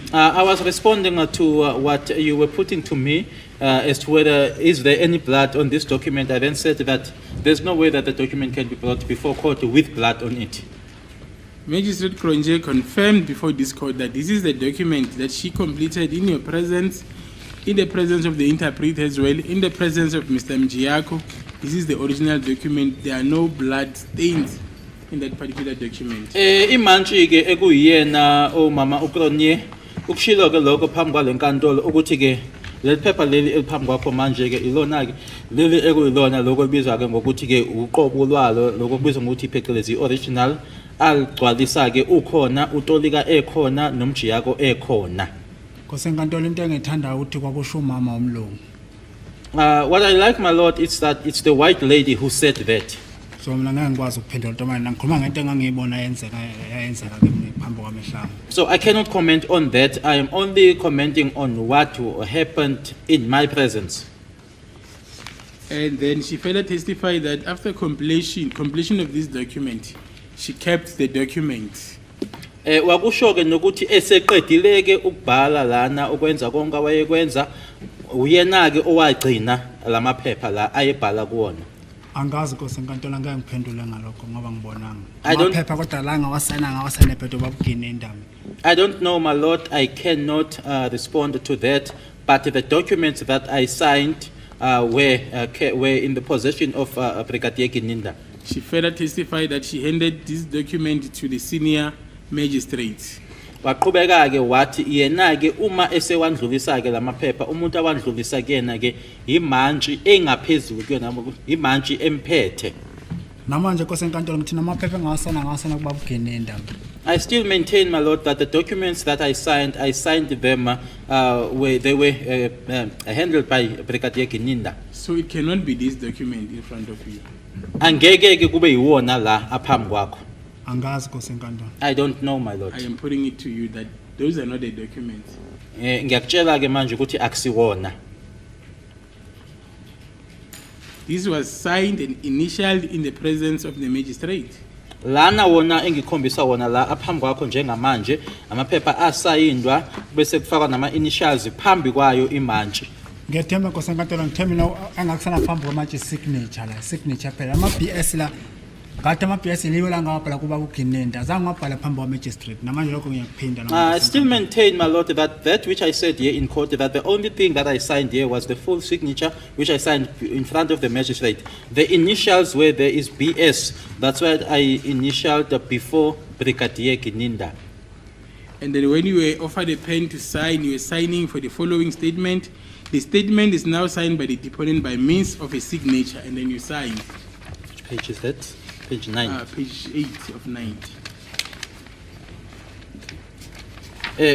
I was responding to what you were putting to me as to whether is there any blood on this document. I then said that there's no way that the document can be brought before court with blood on it. Magistrate Kronje confirmed before this court that this is the document that she completed in your presence, in the presence of the interpreter as well, in the presence of Mr. Mjiako. This is the original document. There are no blood stains in that particular document. Imantshi ke ekuyena omama uKronje ukushilo ke lokho phambi kwalenkantolo ukuthi ke leli phepha leli eliphambi kwakho manje ke ilona ke leli ekuyilona lokho libizwa ke ngokuthi ke uqobo lwalo lokho kubizwa ngokuthi phecelezi original algcwalisa ke ukhona utolika ekhona nomjiyako ekhona. Kosenkantolo into engithanda ukuthi kwakusho umama omlungu. What I like, my lord, is that it's the white lady who said that. So mina ngeke ngikwazi ukuphendula ntombi ngikhuluma ngento engangiyibona yenzeka ke phambi kwamehlanga. So I cannot comment on that. I am only commenting on what happened in my presence. And then she further testified that after completion of this document, she kept the document. Wakusho ke nokuthi eseqedile ke ukubhala lana ukwenza konke wayekwenza uyena ke owagcina lamaphepha la ayebhala kuwona. Angazi Kosenkantolo ngeke ngiphendule ngalokho ngoba ngibonanga. Amaphepha kodwa la ngawasana ngawasane babugine indaba. I don't know, my lord. I cannot respond to that, but the documents that I signed were in the possession of Brigadier Gininda. She further testified that she handed this document to the senior magistrate. Waqhubeka ke wathi yena ke uma esewandlulisa ke lamaphepha umuntu awandlulisa kuyena ke imantshi engaphezulu kuyena imantshi emphethe. Namanje Kosenkantolo ngithi namaphepha ngawasana kubabugene indaba. I still maintain, my lord, that the documents that I signed them where they were handled by Brigadier Gininda. So it cannot be this document in front of you. Angeke ke kube yiwona la aphambi kwakho. Angazi Kosenkantolo. I don't know, my lord. I am putting it to you that those are not the documents. Ngiyakutshela ke manje ukuthi akusiwona. This was signed and initialed in the presence of the magistrate. Lana wona engikhombisa wona la aphambi kwakho njengamanje amaphepha asayindwa bese kufakwa nama initials phambi kwayo imantshi. Ngethemba Kosenkantolo ngithemba angakusana phambi kwamanje signature phela ama BS la ngathi ama BS liwe la ngabhala kuba kuGinenda azange ngabhala phambi kwa magistrate namanje lokho ngiyakuphinda. I still maintain, my lord, that which I said here in court, that the only thing that I signed here was the full signature which I signed in front of the magistrate. The initials where there is BS, that's why I initialed before Brigadier Gininda. And then when you were offered a pen to sign, you were signing for the following statement. The statement is now signed by the deponent by means of a signature, and then you sign. Which page is that? Page 9. Page 8 of 9.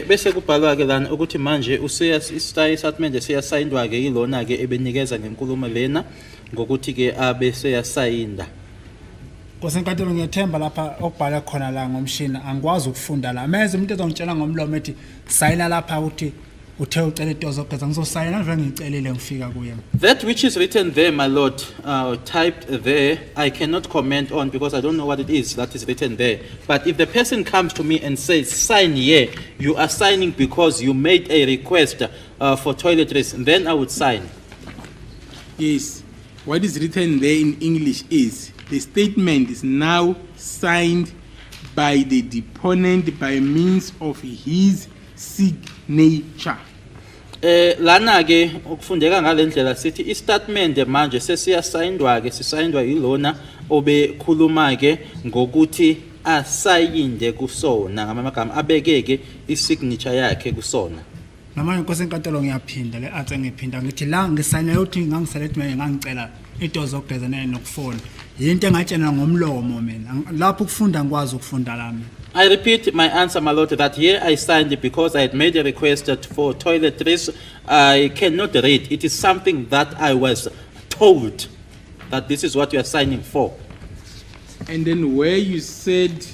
Bese kubhalwa ke lana ukuthi manje statement seyasayindwa ke yilona ke ebenikeza ngenkulumo lena ngokuthi ke abe seyasayinda. Kosenkantolo ngiyethemba lapha okubhala khona la ngomshini angikwazi ukufunda la. Manje umuntu ezongitshela ngomlomo ethi sayina lapha ukuthi uthe ucela itozo pheza ngizosayina nje ngicelele ngifika kuye. That which is written there, my lord, typed there, I cannot comment on because I don't know what it is that is written there. But if the person comes to me and says, sign here, you are signing because you made a request for toiletries, then I would sign. Yes. What is written there in English is, the statement is now signed by the deponent by means of his signature. Lana ke ukufundeka ngalendlela sithi istatement manje sesiyasayindwa ke sisayindwa yilona obekhuluma ke ngokuthi asayinde kusona ngamagama abekeke isignature yakhe kusona. Namanje Kosenkantolo ngiyaphinda le athe ngiphinda ngithi la ngisayina uthi ngangiselect manje ngangicela itozo kugeza nokufona yinto engatshena ngomlomo mina lapho ukufunda ngikwazi ukufunda lami. I repeat my answer, my lord, that here I signed it because I had made a request for toiletries. I cannot read. It is something that I was told that this is what you are signing for. And then where you said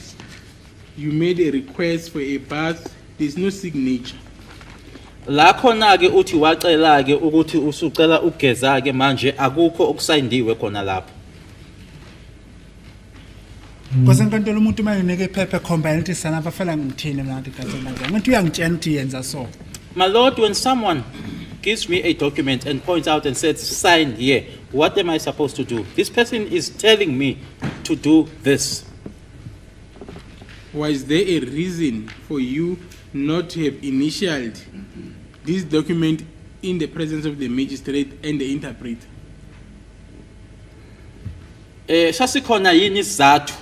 you made a request for a bath, there's no signature. La khona ke uthi wacela ke ukuthi usucela ugeza ke manje akukho okusayindiwe khona lapho. Kosenkantolo umuntu uma enginike iphepha ekhomba ukuthi sana bafela ngithini mina ngathi kasenkantolo. Ngithi uyangitshela ukuthi yenza so. My Lord, when someone gives me a document and points out and says, sign here, what am I supposed to do? This person is telling me to do this. Was there a reason for you not to have initialed this document in the presence of the magistrate and the interpreter? Sasikhona yini isizathu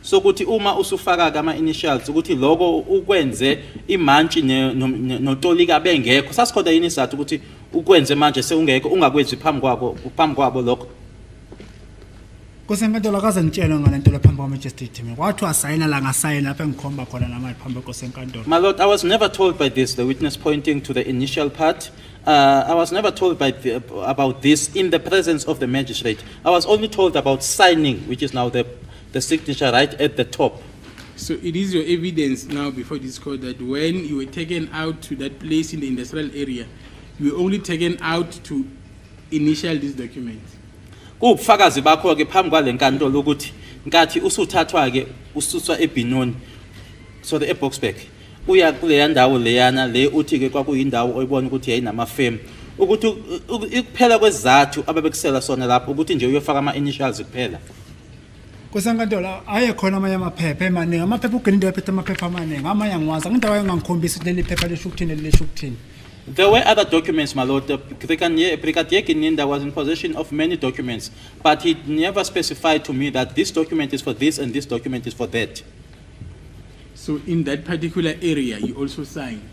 sokuthi uma usufaka ama initials ukuthi lokho ukwenze imantshi notolika bengekho, sasikhona yini isizathu ukuthi ukwenze manje seungekho ungakwenzi phambi kwabo lokho? Kosenkantolo akaze ngitshele ngalento lephambi kwamagistrate mina. Kwathi wasayina la ngasayina lapha engikhomba khona namanje phambi kosenkantolo. My Lord, I was never told by this, the witness pointing to the initial part. I was never told about this in the presence of the magistrate. I was only told about signing, which is now the signature right at the top. So it is your evidence now before this court that when you were taken out to that place in the industrial area, you were only taken out to initial this document. Kubufakazi bakho ke phambi kwalenkantolo ukuthi nkathi usuthathwa ke ususwa eBinoni, so the eBoxburg, uya kule ndawo leyana le uthi ke kwakuyindawo oyibona ukuthi yayinama firm, ukuthi ukuphela kwezathu ababekusela sona lapho ukuthi nje uyofaka ama initials kuphela. Kosenkantolo aye khona amanye amaphepha emaningi, amaphepha ugeninde waphethe amaphepha amaningi, amanye angiwazi ngindawo engangikhombisa ukuthi leli phepha lesho ukuthini lesho ukuthini. There were other documents, my Lord. The Brigadier Gininda was in possession of many documents, but he never specified to me that this document is for this and this document is for that. So in that particular area, you also signed?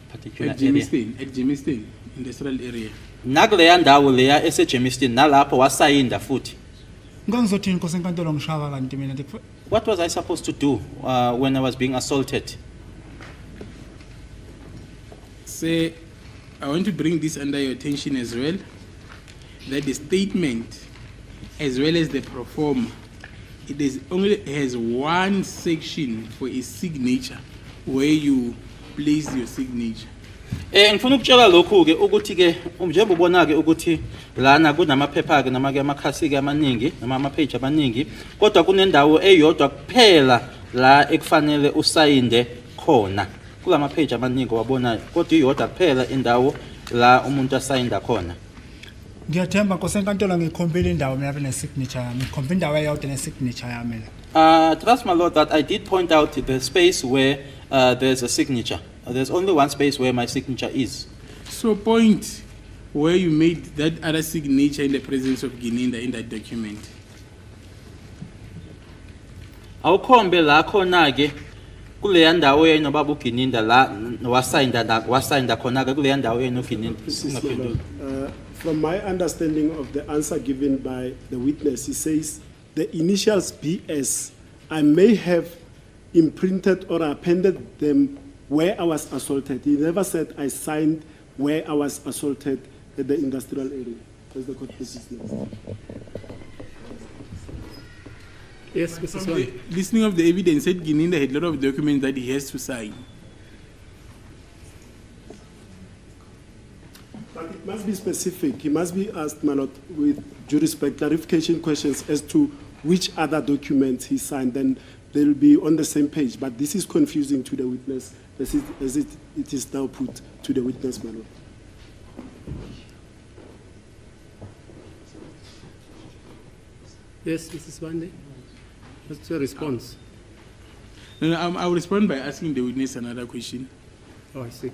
Particular at Jimiston, industrial area. Nakuleya ndawo leya eseJemiston nalapho wasayinda futhi. Ngizothini Kosenkantolo ngishaba kanti mina nje. What was I supposed to do when I was being assaulted? Say, I want to bring this under your attention as well, that the statement as well as the pro forma, it is only has one section for a signature where you place your signature. Ngifuna ukutshela lokhu ke ukuthi ke njengoba ubona ke ukuthi lana kunamaphepha ke nama ke amakhasi ke amaningi nama ama-page amaningi, kodwa kunendawo eyodwa kuphela la ekufanele usayinde khona. Kulama page amaningi wabona kodwa iyodwa kuphela indawo la umuntu asayinda khona. Ngiyathemba Kosenkantolo ngikhombile indawo mina lapha nesignature yami. Ngikhomba indawo eyodwa nesignature yami la. Trust my Lord that I did point out the space where there's a signature. There's only one space where my signature is. So point where you made that other signature in the presence of Gininda in that document. Awukhombe la khona ke kuleya ndawo yena baba uGininda la wasayinda khona ke kuleya ndawo yena uGininda. From my understanding of the answer given by the witness, he says the initials BS, I may have imprinted or appended them where I was assaulted. He never said I signed where I was assaulted at the industrial area. That's the court business. Yes, Mrs. Swan. Listening of the evidence, said Gininda had a lot of documents that he has to sign. But it must be specific. He must be asked, my Lord, with due respect, clarification questions as to which other documents he signed. Then they will be on the same page. But this is confusing to the witness as it is now put to the witness, my Lord. Yes, Mrs. Wande. What's your response? No, I will respond by asking the witness another question. Oh, I see.